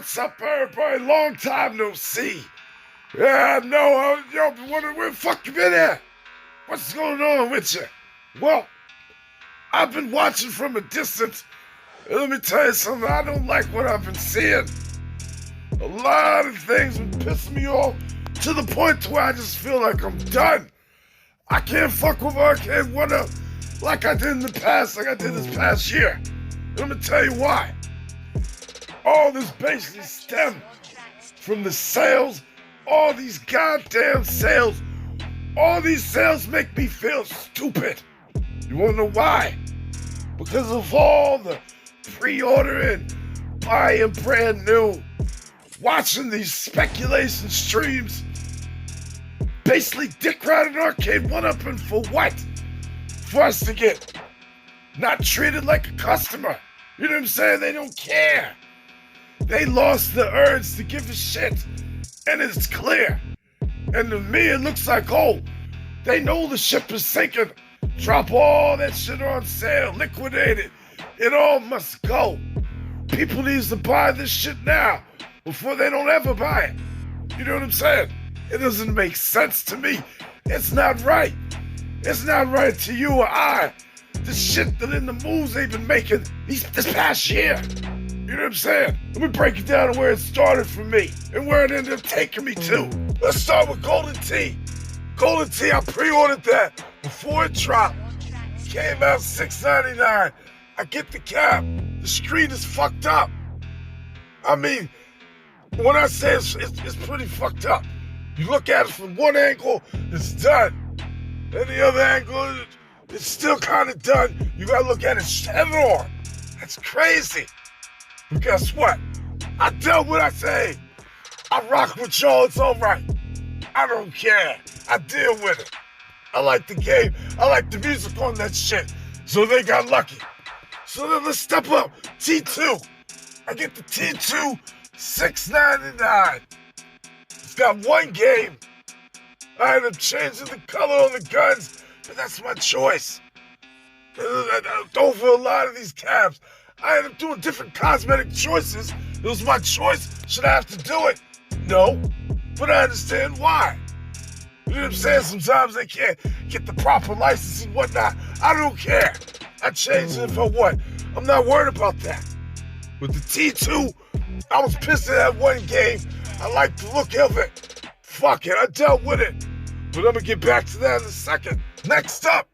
What's up, everybody? Long time no see. Yeah, I know. Y'all been wondering where the fuck you been at? What's going on with you? Well, I've been watching from a distance. And let me tell you something. I don't like what I've been seeing. A lot of things been pissing me off to the point to where I just feel like I'm done. I can't fuck with Arcade1Up like I did in the past, like I did this past year. Let me tell you why. All this basically stemmed from the sales. All these goddamn sales. All these sales make me feel stupid. You wanna know why? Because of all the pre-ordering, buying brand new, watching these speculation streams, basically dick riding Arcade1Up, and for what? For us to get not treated like a customer. You know what I'm saying? They don't care. They lost the urge to give a shit, and it's clear. And to me, it looks like, oh, they know the ship is sinking. Drop all that shit on sale, liquidate it. It all must go. People need to buy this shit now before they don't ever buy it. You know what I'm saying? It doesn't make sense to me. It's not right. It's not right to you or I. The shit that in the moves they've been making this past year. You know what I'm saying? Let me break it down to where it started for me and where it ended up taking me to. Let's start with Golden Tee. Golden Tee, I pre-ordered that before it dropped. Came out $6.99. I get the cap. The screen is fucked up. I mean, when I say it's pretty fucked up. You look at it from one angle, it's done. And the other angle, it's still kind of done. You gotta look at it head on. That's crazy. But guess what? I dealt with it. I say, I rock with y'all, it's all right. I don't care. I deal with it. I like the game. I like the music on that shit. So they got lucky. So then let's step up. T2. I get the T2, $6.99. It's got one game. I end up changing the color on the guns, but that's my choice. Over a lot of these cabs, I end up doing different cosmetic choices. It was my choice. Should I have to do it? No, but I understand why. You know what I'm saying? Sometimes they can't get the proper license and whatnot. I don't care. I changed it for what? I'm not worried about that. With the T2, I was pissed at that one game. I like the look of it. Fuck it, I dealt with it. But I'm gonna get back to that in a second. Next up,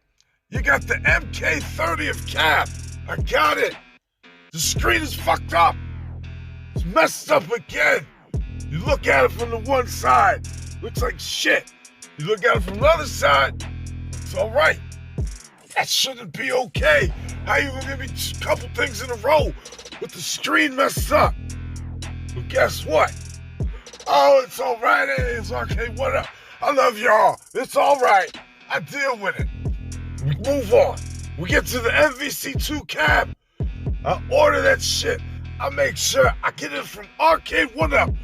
you got the MK30 of cab. I got it. The screen is fucked up. It's messed up again. You look at it from the one side, looks like shit. You look at it from the other side, it's all right. That shouldn't be okay. How you gonna give me a couple things in a row with the screen messed up? But guess what? Oh, it's all right. It's Arcade1Up. I love y'all. It's all right. I deal with it. We move on. We get to the MVC2 cab. I order that shit. I make sure I get it from Arcade1Up.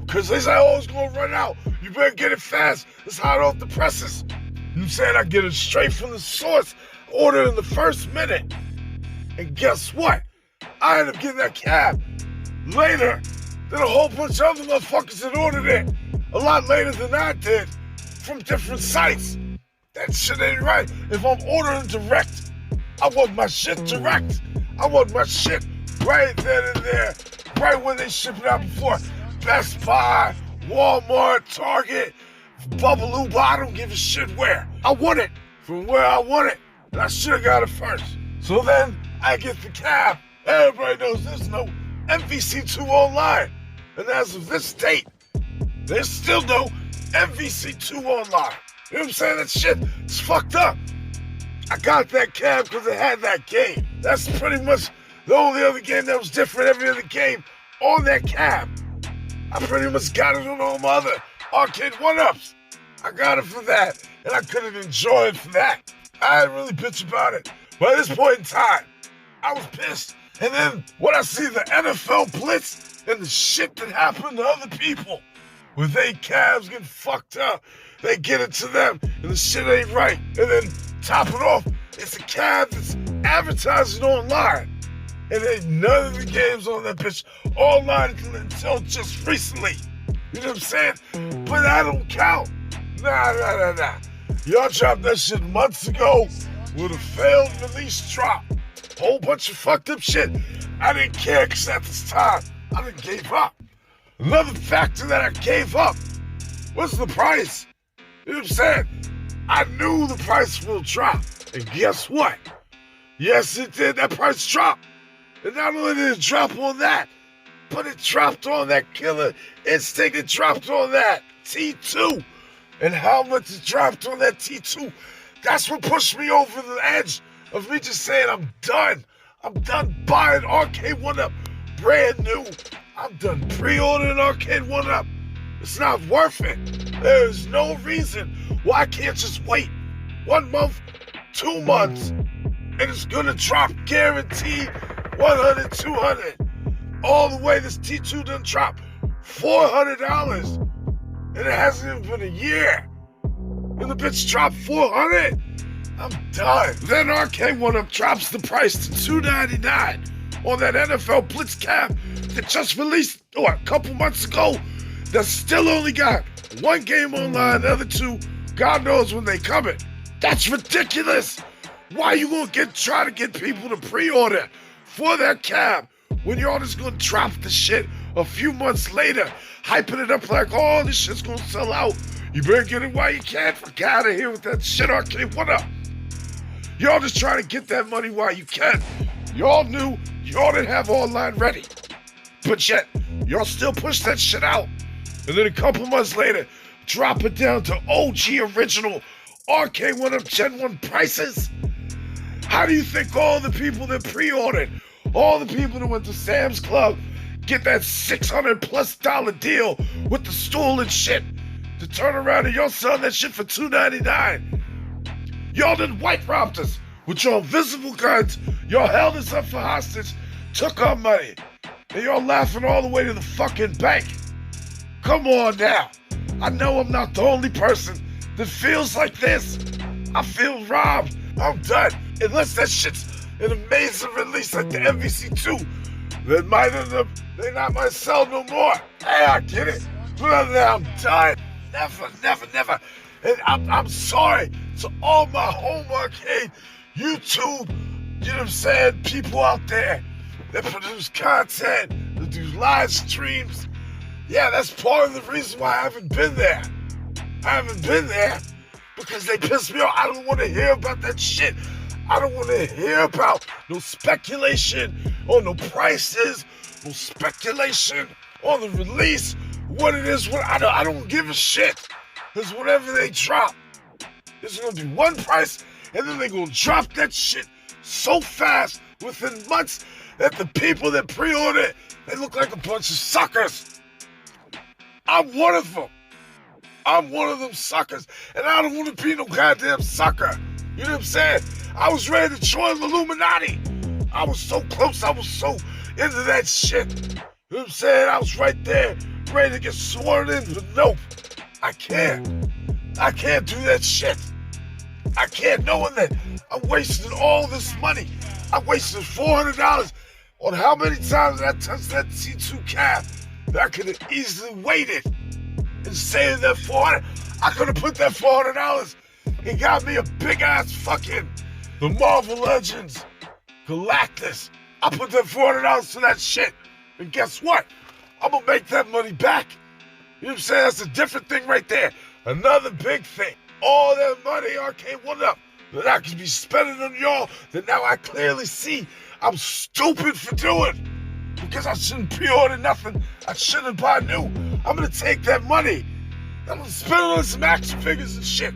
Because they say, oh, it's going to run out. You better get it fast. It's hot off the presses. You said I get it straight from the source. Order in the first minute. And guess what? I end up getting that cab later than a whole bunch of other motherfuckers that ordered it. A lot later than I did. From different sites. That shit ain't right. If I'm ordering direct, I want my shit direct. I want my shit right then and there. Right when they ship it out before. Best Buy, Walmart, Target, Bubbaloo, I don't give a shit where. I want it from where I want it. And I should have got it first. So then I get the cab. Everybody knows there's no MVC2 online. And as of this date, there's still no MVC2 online. You know what I'm saying? That shit is fucked up. I got that cab because it had that game. That's pretty much the only other game that was different. Every other game on that cab. I pretty much got it on all my other Arcade1Ups. I got it for that, and I couldn't enjoy it for that. I didn't really bitch about it. But at this point in time, I was pissed. And then when I see the NFL blitz and the shit that happened to other people, where they cabs get fucked up, they get it to them, and the shit ain't right. And then top it off, it's a cab that's advertising online. And ain't none of the games on that bitch online until just recently. You know what I'm saying? But that don't count. Nah. Y'all dropped that shit months ago with a failed release drop. Whole bunch of fucked up shit. I didn't care because at this time, I didn't give up. Another factor that I gave up was the price. You know what I'm saying? I knew the price will drop. And guess what? Yes, it did. That price dropped. And not only did it drop on that, but it dropped on that Killer Instinct. It dropped on that T2. And how much it dropped on that T2, that's what pushed me over the edge of me just saying, I'm done. I'm done buying Arcade1Up brand new. I'm done pre-ordering Arcade1Up. It's not worth it. There's no reason why I can't just wait 1 month, 2 months, and it's gonna drop guaranteed 100, 200. All the way this T2 done dropped $400. And it hasn't even been a year. And the bitch dropped $400. I'm done. Then Arcade1Up drops the price to $299 on that NFL Blitz cap that just released a couple months ago that still only got 1 game online, the other 2, God knows when they coming. That's ridiculous. Why you gonna try to get people to pre-order for that cab when y'all just gonna drop the shit a few months later, hyping it up like, oh, this shit's gonna sell out. You better get it while you can. Fuck out of here with that shit, Arcade1Up. Y'all just trying to get that money while you can. Y'all knew y'all didn't have online ready. But yet, y'all still push that shit out. And then a couple months later, drop it down to OG original Arcade1Up Gen 1 prices. How do you think all the people that pre-ordered, all the people that went to Sam's Club, get that $600+ deal with the stool and shit to turn around and y'all selling that shit for $299? Y'all done white robbed us with your invisible guns. Y'all held us up for hostage, took our money, and y'all laughing all the way to the fucking bank. Come on now. I know I'm not the only person that feels like this. I feel robbed. I'm done. Unless that shit's an amazing release like the MVC2 that might end up, they not might sell no more. Hey, I get it. But other than that, I'm done. Never. And I'm sorry to all my home arcade, YouTube, you know what I'm saying, people out there that produce content, that do live streams. Yeah, that's part of the reason why I haven't been there. I haven't been there because they piss me off. I don't want to hear about that shit. I don't want to hear about no speculation on no prices, no speculation on the release, what it is, what I don't give a shit. Because whatever they drop, it's going to be one price, and then they're going to drop that shit so fast within months that the people that pre-order it, they look like a bunch of suckers. I'm one of them. I'm one of them suckers, and I don't want to be no goddamn sucker. You know what I'm saying? I was ready to join the Illuminati. I was so close. I was so into that shit. You know what I'm saying? I was right there, ready to get sworn in, but nope. I can't do that shit. I can't, knowing that I'm wasting all this money. I wasted $400 on how many times I touched that T2 cap that I could have easily waited and saved that $400. I could have put that $400 and got me a big ass fucking the Marvel Legends Galactus. I put that $400 to that shit, and guess what? I'm gonna make that money back. You know what I'm saying? That's a different thing right there. Another big thing. All that money Arcade1Up that I could be spending on y'all that now I clearly see I'm stupid for doing. Because I shouldn't pre-order nothing. I shouldn't buy new. I'm gonna take that money. I'm gonna spend it on some action figures and shit.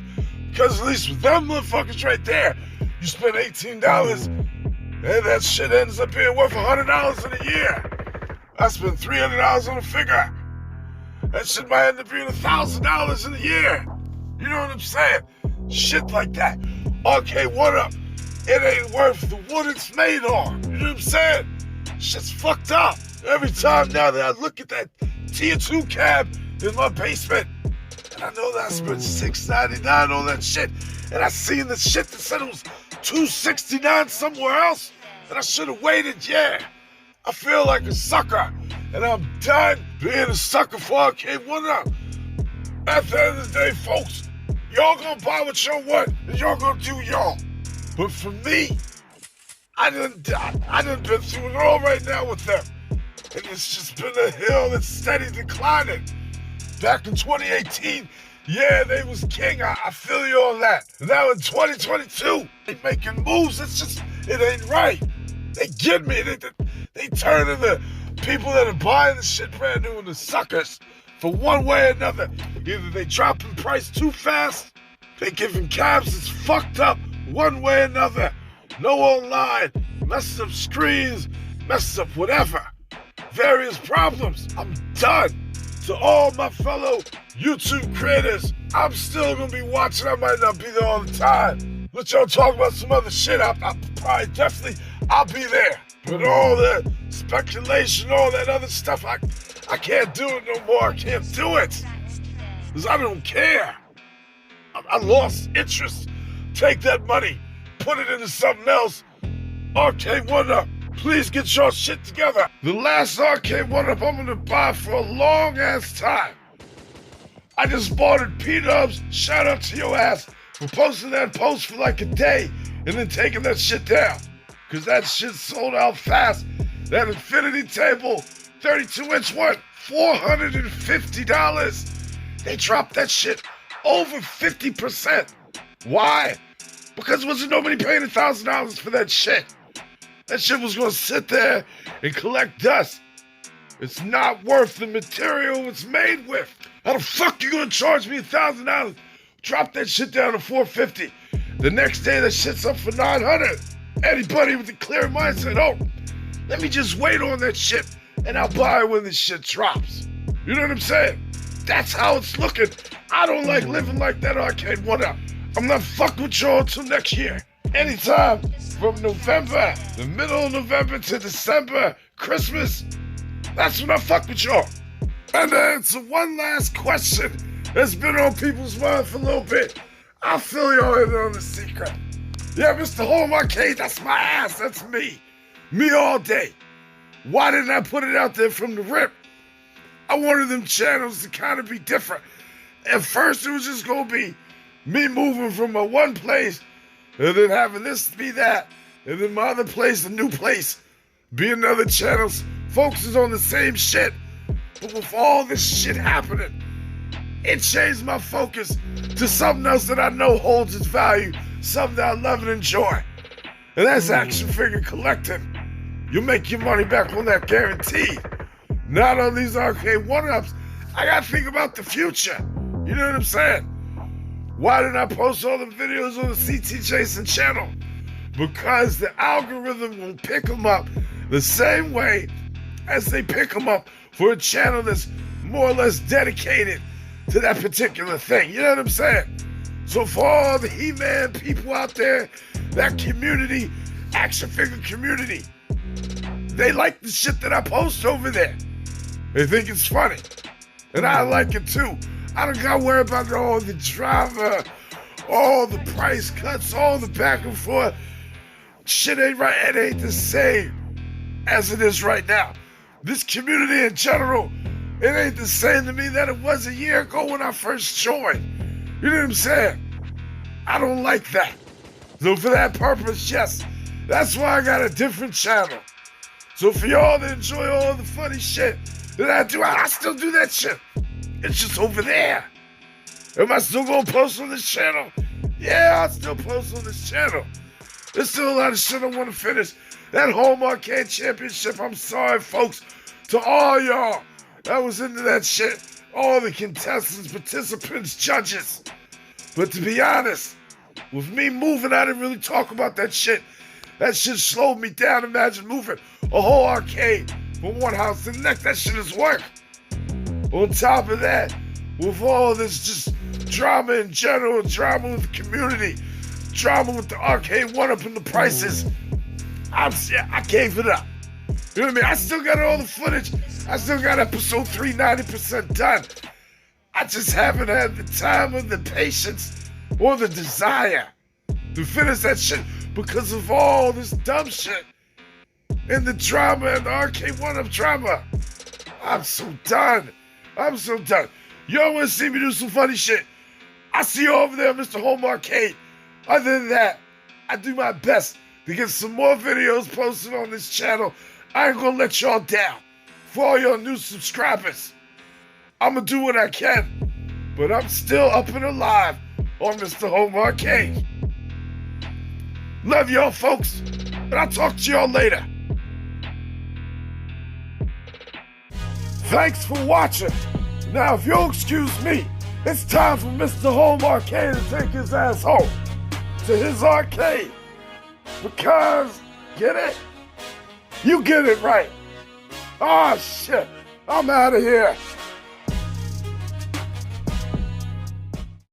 Because at least with them motherfuckers right there, you spend $18 and that shit ends up being worth $100 in a year. I spent $300 on a figure. That shit might end up being $1,000 in a year. You know what I'm saying? Shit like that. Arcade1Up, it ain't worth the wood it's made on. You know what I'm saying? Shit's fucked up. Every time now that I look at that Tier 2 cab in my basement, and I know that I spent $6.99 on that shit, and I seen the shit that said it was $2.69 somewhere else, And I should have waited, yeah. I feel like a sucker. And I'm done being a sucker for Arcade1Up. At the end of the day, folks, y'all gonna buy what y'all want, and y'all gonna do y'all. But for me, I done been through it all right now with them. And it's just been a hill that's steady declining. Back in 2018, yeah, they was king. I feel you on that. Now in 2022, they making moves. It ain't right. They get me. They turn into people that are buying the shit brand new into suckers for one way or another. Either they drop in price too fast, they giving cabs that's fucked up one way or another. No online, messes up screens, messes up whatever. Various problems. I'm done. To all my fellow YouTube creators, I'm still gonna be watching. I might not be there all the time. Let y'all talk about some other shit. I'll be there. But all the speculation, all that other stuff, I can't do it no more. I can't do it. Because I don't care. I lost interest. Take that money, put it into something else. Arcade1Up, please get your shit together. The last Arcade1Up I'm gonna buy for a long ass time. I just bought it, P-Dubs. Shout out to your ass for posting that post for like a day and then taking that shit down. Cause that shit sold out fast. That infinity table, 32-inch one, $450. They dropped that shit over 50%. Why? Because wasn't nobody paying $1,000 for that shit. That shit was gonna sit there and collect dust. It's not worth the material it's made with. How the fuck you gonna charge me $1,000? Drop that shit down to $450. The next day that shit's up for $900. Anybody with a clear mindset, oh, let me just wait on that shit and I'll buy it when this shit drops. You know what I'm saying? That's how it's looking. I don't like living like that Arcade1Up. I'm not fucking with y'all until next year. Anytime from November, the middle of November to December, Christmas, that's when I fuck with y'all. And to answer one last question that's been on people's mind for a little bit, I'll fill y'all in on the secret. Yeah, Mr. Home Arcade, that's my ass, that's me. Me all day. Why didn't I put it out there from the rip? I wanted them channels to kind of be different. At first, it was just gonna be me moving from my one place and then having this be that, and then my other place, a new place, be another channel, focuses on the same shit. But with all this shit happening, it changed my focus to something else that I know holds its value, something that I love and enjoy. And that's action figure collecting. You'll make your money back on that guaranteed. Not on these Arcade1Ups. I gotta think about the future. You know what I'm saying? Why didn't I post all the videos on the CT Jason channel? Because the algorithm will pick them up the same way as they pick them up for a channel that's more or less dedicated to that particular thing. You know what I'm saying? So for all the He-Man people out there, that community, action figure community, they like the shit that I post over there. They think it's funny. And I like it too. I don't gotta worry about all the drama, all the price cuts, all the back and forth. Shit ain't right. It ain't the same as it is right now. This community in general, it ain't the same to me that it was a year ago when I first joined. You know what I'm saying? I don't like that. So for that purpose, yes, that's why I got a different channel. So for y'all to enjoy all the funny shit that I do, I still do that shit. It's just over there. Am I still gonna post on this channel? Yeah, I'll still post on this channel. There's still a lot of shit I want to finish. That Home Arcade Championship, I'm sorry, folks, to all y'all that was into that shit. All the contestants, participants, judges. But to be honest, with me moving, I didn't really talk about that shit. That shit slowed me down. Imagine moving a whole arcade from one house to the next. That shit is work. On top of that, with all this just drama in general, drama with the community, drama with the Arcade1Up and the prices, I gave it up. You know what I mean? I still got all the footage. I still got episode 3 90% done. I just haven't had the time or the patience or the desire to finish that shit because of all this dumb shit and the drama and the Arcade1Up drama. I'm so done. I'm so done. Y'all want to see me do some funny shit? I see you over there, Mr. Home Arcade. Other than that, I do my best to get some more videos posted on this channel. I ain't gonna let y'all down. For all your new subscribers, I'm gonna do what I can, but I'm still up and alive on Mr. Home Arcade. Love y'all, folks, and I'll talk to y'all later. Thanks for watching. Now, if you'll excuse me, it's time for Mr. Home Arcade to take his ass home to his arcade. Because, get it? You get it right. Oh, shit. I'm out of here.